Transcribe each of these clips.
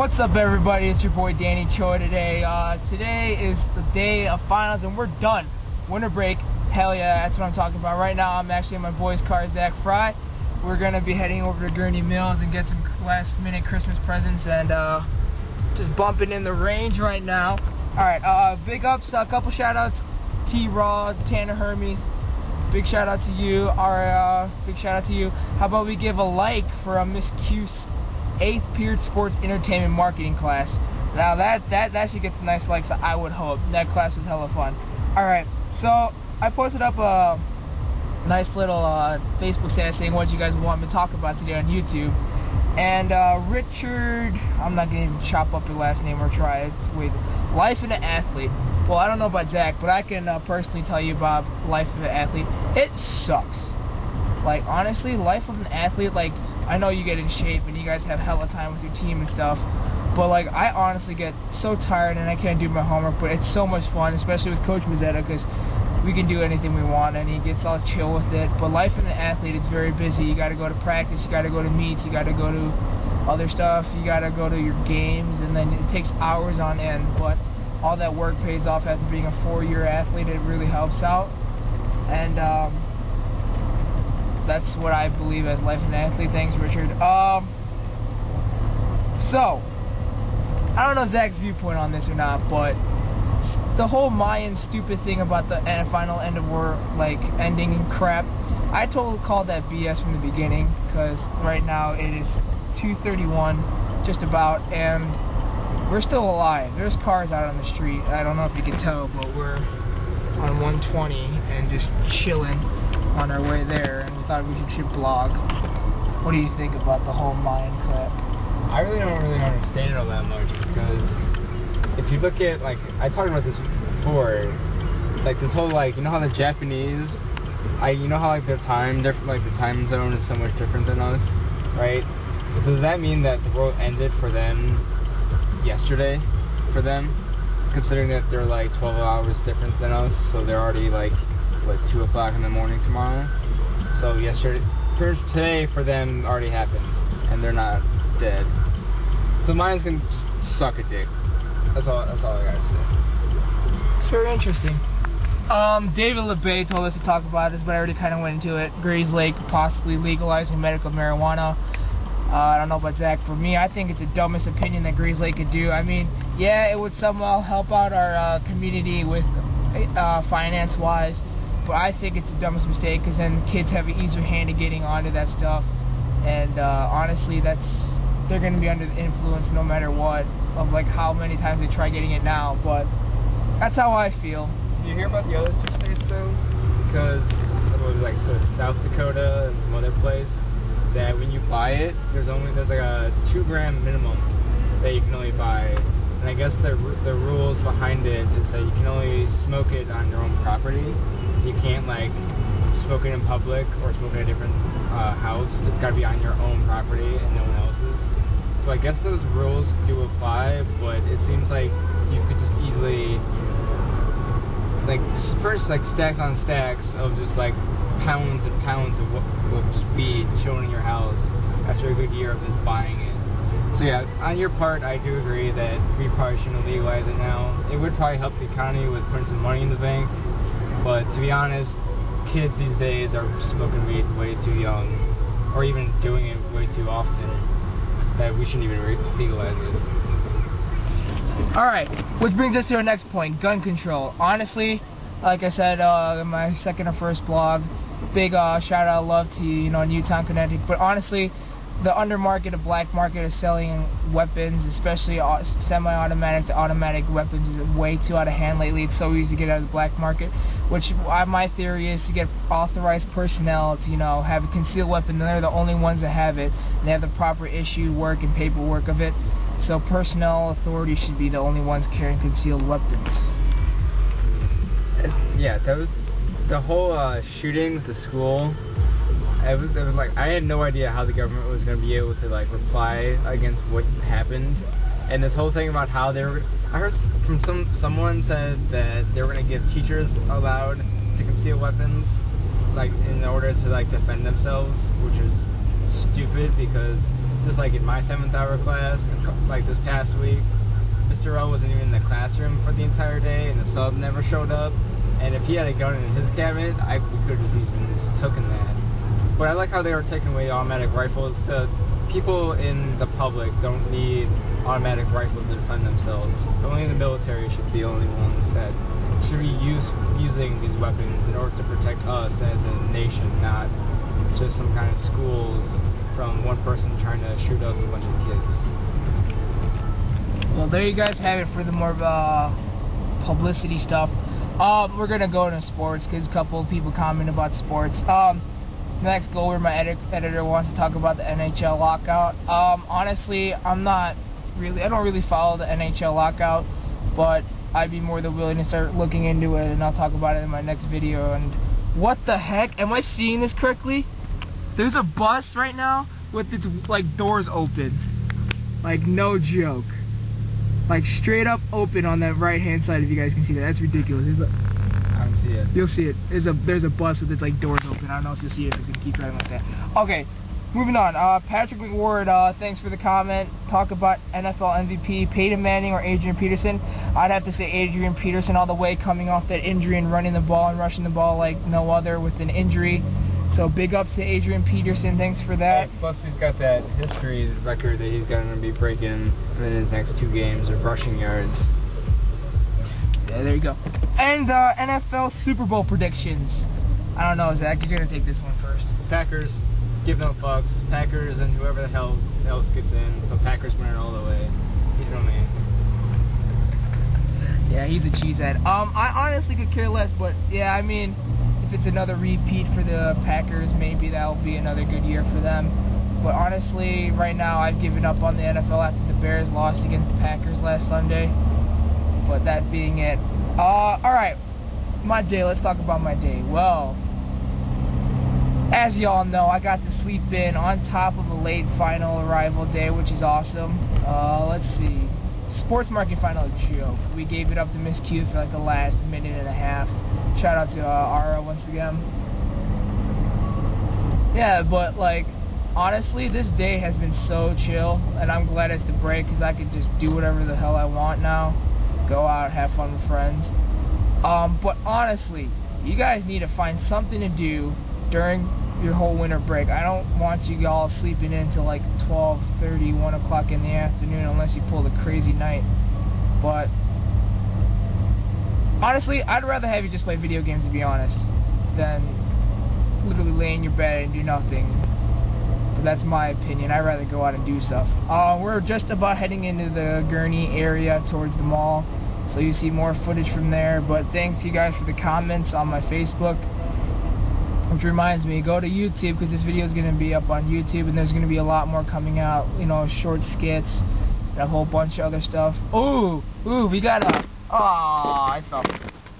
What's up, everybody? It's your boy Danny Choi today. Today is the day of finals and we're done. Winter break. Hell yeah, that's what I'm talking about. Right now I'm actually in my boy's car, Zach Fry. We're going to be heading over to Gurney Mills and get some last minute Christmas presents and just bumping in the range right now. Alright, big ups, a couple shout outs. T-Raw, Tanner Hermes. Big shout out to you. Big shout out to you. How about we give a like for Miss Q's 8th period sports entertainment marketing class. Now that should get some nice likes, I would hope. That class was hella fun. Alright, so I posted up a nice little Facebook status saying what you guys want me to talk about today on YouTube. And Richard, I'm not going to even chop up your last name or try it. Wait, Life of an Athlete. Well, I don't know about Zach, but I can personally tell you about Life of an Athlete. It sucks. Like, honestly, Life of an Athlete, like, I know you get in shape and you guys have hella time with your team and stuff, but like I honestly get so tired and I can't do my homework, but it's so much fun, especially with Coach Mazzetta, because we can do anything we want and he gets all chill with it. But Life of an Athlete is very busy. You got to go to practice, you got to go to meets, you got to go to other stuff, you got to go to your games, and then it takes hours on end, but all that work pays off after being a 4-year athlete. It really helps out. And that's what I believe as Life of an Athlete. Thanks, Richard. So, I don't know Zach's viewpoint on this or not, but the whole Mayan stupid thing about the final end of war, like, ending crap, I totally called that BS from the beginning, because right now it is 2:31, just about, and we're still alive. There's cars out on the street. I don't know if you can tell, but we're on 120 and just chilling on our way there, and we thought we should blog. What do you think about the whole Mayan crap? I really don't understand it all that much, because if you look at, like, I talked about this before, like this whole, like, you know how the Japanese, you know how like their time different, like the time zone is so much different than us, right? So does that mean that the world ended for them yesterday, for them, considering that they're like 12 hours different than us, so they're already like, what, 2 o'clock in the morning tomorrow? So today for them already happened, and they're not dead. So Mayans can suck a dick. That's all I gotta say. It's very interesting. David LeBay told us to talk about this, but I already kind of went into it. Grays Lake possibly legalizing medical marijuana. I don't know about Zach. For me, I think it's the dumbest opinion that Grays Lake could do. I mean, yeah, it would somehow help out our community with finance-wise, but I think it's the dumbest mistake, because then kids have an easier hand in getting onto that stuff, and honestly, they're going to be under the influence no matter what, of like how many times they try getting it now, but that's how I feel. Did you hear about the other 2 states though? Because like South Dakota and some other place, that when you buy it, there's like a 2-gram minimum that you can only buy, and I guess the rules behind it is that you can only smoke it on your own property. You can't like smoke it in public or smoke it in a different house. It's got to be on your own property and no one else's. So I guess those rules do apply, but it seems like you could just easily, like, first, like, stacks on stacks of just, like, pounds and pounds of weed chilling in your house after a good year of just buying it. So yeah, on your part, I do agree that we probably shouldn't legalize it now. It would probably help the economy with putting some money in the bank, but to be honest, kids these days are smoking weed way too young, or even doing it way too often, that we shouldn't even legalize it. Alright, which brings us to our next point, gun control. Honestly, like I said in my second or first blog, big shout out, love to Newtown, Connecticut, but honestly, the undermarket, the black market of selling weapons, especially semi-automatic to automatic weapons, is way too out of hand lately. It's so easy to get out of the black market, which my theory is to get authorized personnel to, have a concealed weapon. They're the only ones that have it. They have the proper issue, work, and paperwork of it. So personnel authorities should be the only ones carrying concealed weapons. Yeah, that was the whole shooting with the school. It was like, I had no idea how the government was going to be able to like reply against what happened, and this whole thing about how they were. I heard from someone said that they were going to give teachers allowed to conceal weapons, like in order to like defend themselves, which is stupid, because just like in my 7th hour class, like this past week, Mr. O wasn't even in the classroom for the entire day, and the sub never showed up. And if he had a gun in his cabinet, we could have just easily just taken that. But I like how they were taking away automatic rifles. The people in the public don't need automatic rifles to defend themselves. Only the military should be the only ones that should be using these weapons in order to protect us as a nation, not just some kind of schools from one person trying to shoot up a bunch of kids. Well, there you guys have it for the more publicity stuff. We're gonna go into sports because a couple of people comment about sports. Next, go where my editor wants to talk about the NHL lockout. Honestly, I don't really follow the NHL lockout, but I'd be more than willing to start looking into it, and I'll talk about it in my next video. And what the heck? Am I seeing this correctly? There's a bus right now with its like doors open. Like, no joke. Like, straight up open on that right hand side, if you guys can see that. That's ridiculous. I don't see it. You'll see it. There's a bus with its like doors open. I don't know if you'll see it. It's gonna keep driving like that. Okay, moving on. Patrick McWard, thanks for the comment. Talk about NFL MVP, Peyton Manning or Adrian Peterson. I'd have to say Adrian Peterson all the way, coming off that injury and running the ball and rushing the ball like no other with an injury. So big ups to Adrian Peterson. Thanks for that. Plus he's got that history record that he's going to be breaking in his next 2 games of rushing yards. Yeah, there you go. And NFL Super Bowl predictions. I don't know, Zach, you're going to take this one first. Packers, give no fucks. Packers and whoever the hell else gets in. But Packers winning all the way. You know me. Yeah, he's a cheesehead. I honestly could care less, but yeah, I mean, if it's another repeat for the Packers, maybe that'll be another good year for them. But honestly, right now, I've given up on the NFL after the Bears lost against the Packers last Sunday. But that being it. Alright, my day. Let's talk about my day. Well, as y'all know, I got to sleep in on top of a late final arrival day, which is awesome. Let's see. Sports market final joke. We gave it up to Miss Q for like the last minute and a half. Shout out to Ara once again. Yeah, but like, honestly, this day has been so chill, and I'm glad it's the break because I could just do whatever the hell I want now. Go out, have fun with friends. But honestly, you guys need to find something to do during your whole winter break. I don't want you all sleeping in till like 12:30, 1 o'clock in the afternoon unless you pull a crazy night. But honestly, I'd rather have you just play video games, to be honest, than literally lay in your bed and do nothing. But that's my opinion. I'd rather go out and do stuff. We're just about heading into the Gurnee area towards the mall, so you see more footage from there. But thanks you guys for the comments on my Facebook. Which reminds me, go to YouTube, because this video is going to be up on YouTube, and there's going to be a lot more coming out, you know, short skits, and a whole bunch of other stuff. Ooh, we got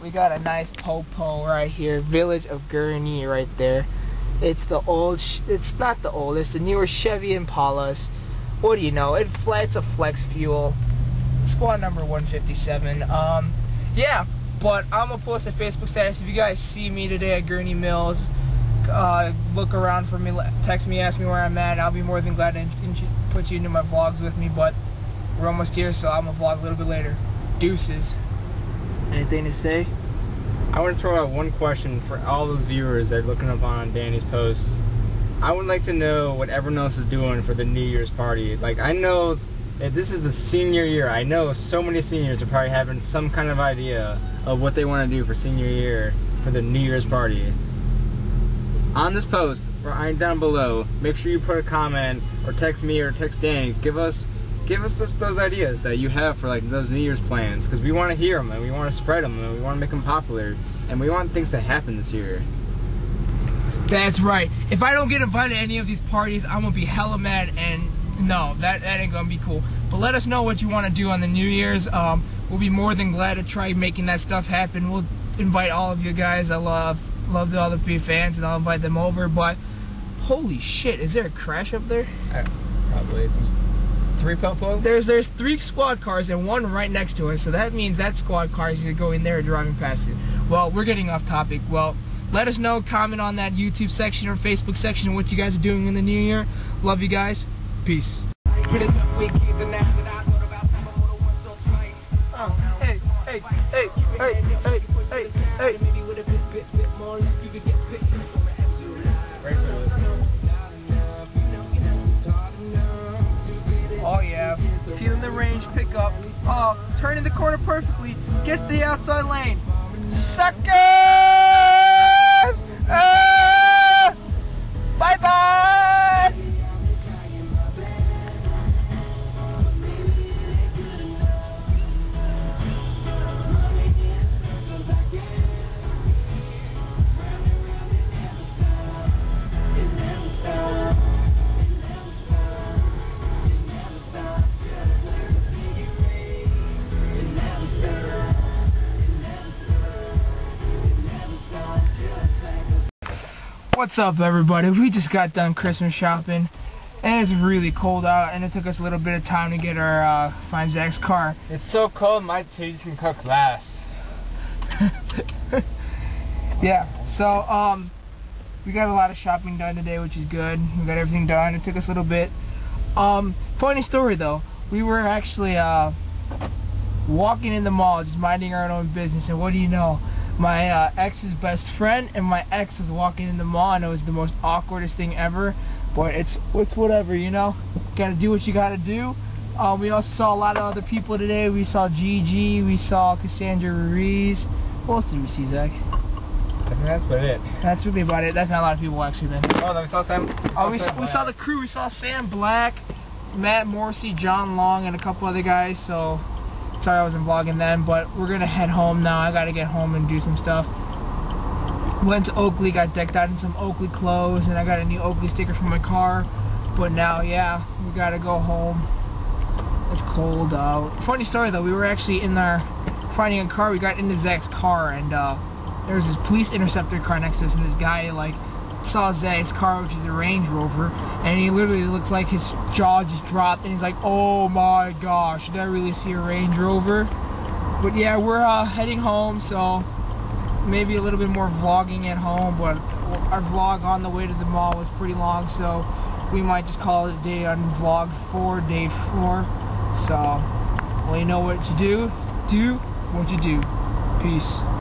we got a nice po-po right here, Village of Gurnee right there. It's the old, it's not the old, it's the newer Chevy Impalas. What do you know, it's a flex fuel. Squad number 157. Yeah, but I'm going to post a Facebook status. If you guys see me today at Gurnee Mills, look around for me, text me, ask me where I'm at. I'll be more than glad to put you into my vlogs with me, but we're almost here, so I'm going to vlog a little bit later. Deuces. Anything to say? I want to throw out one question for all those viewers that are looking up on Danny's posts. I would like to know what everyone else is doing for the New Year's party. Like, I know that this is the senior year. I know so many seniors are probably having some kind of idea of what they want to do for senior year for the New Year's party. On this post, right down below, make sure you put a comment or text me or text Danny. Give us just those ideas that you have for like those New Year's plans, because we want to hear them and we want to spread them and we want to make them popular and we want things to happen this year. That's right. If I don't get invited to any of these parties, I'm gonna be hella mad, and no, that ain't gonna be cool. But let us know what you want to do on the New Year's. We'll be more than glad to try making that stuff happen. We'll invite all of you guys. I love all the big fans, and I'll invite them over. But holy shit, is there a crash up there? Probably. Three Popo? There's 3 squad cars and 1 right next to us, so that means that squad car is going there driving past it. Well, we're getting off topic. Well, let us know, comment on that YouTube section or Facebook section what you guys are doing in the new year. Love you guys. Peace. Hey, hey, hey, hey, hey, hey, hey. Ready for this? Oh yeah, feeling the range pick up. Oh, turning the corner perfectly. Gets to the outside lane. Suckers! Bye bye. What's up, everybody? We just got done Christmas shopping, and it's really cold out, and it took us a little bit of time to get our find Zach's car. It's so cold, my titties can cut glass. Yeah, so we got a lot of shopping done today, which is good. We got everything done. It took us a little bit. Funny story though, we were actually walking in the mall, just minding our own business, and what do you know? My ex's best friend and my ex was walking in the mall, and it was the most awkwardest thing ever. But it's whatever, you know. Gotta do what you gotta do. We also saw a lot of other people today. We saw Gigi, we saw Cassandra Ruiz. What else did we see, Zach? I think that's about it. That's really about it. That's not a lot of people actually then. Oh, then we saw Sam. We saw the crew. We saw Sam Black, Matt Morrissey, John Long, and a couple other guys. So sorry I wasn't vlogging then, but we're gonna head home now. I gotta get home and do some stuff. Went to Oakley, got decked out in some Oakley clothes, and I got a new Oakley sticker for my car. But now, yeah, we gotta go home. It's cold out. Funny story though, we were actually in there finding a car. We got into Zach's car, and there was this police interceptor car next to us, and this guy like saw Zach's car, which is a Range Rover, and he literally looks like his jaw just dropped, and he's like, "Oh my gosh, did I really see a Range Rover?" But yeah, we're heading home, so maybe a little bit more vlogging at home, but our vlog on the way to the mall was pretty long, so we might just call it a day on vlog 4, day 4. So, well, you know what to do what you do. Peace.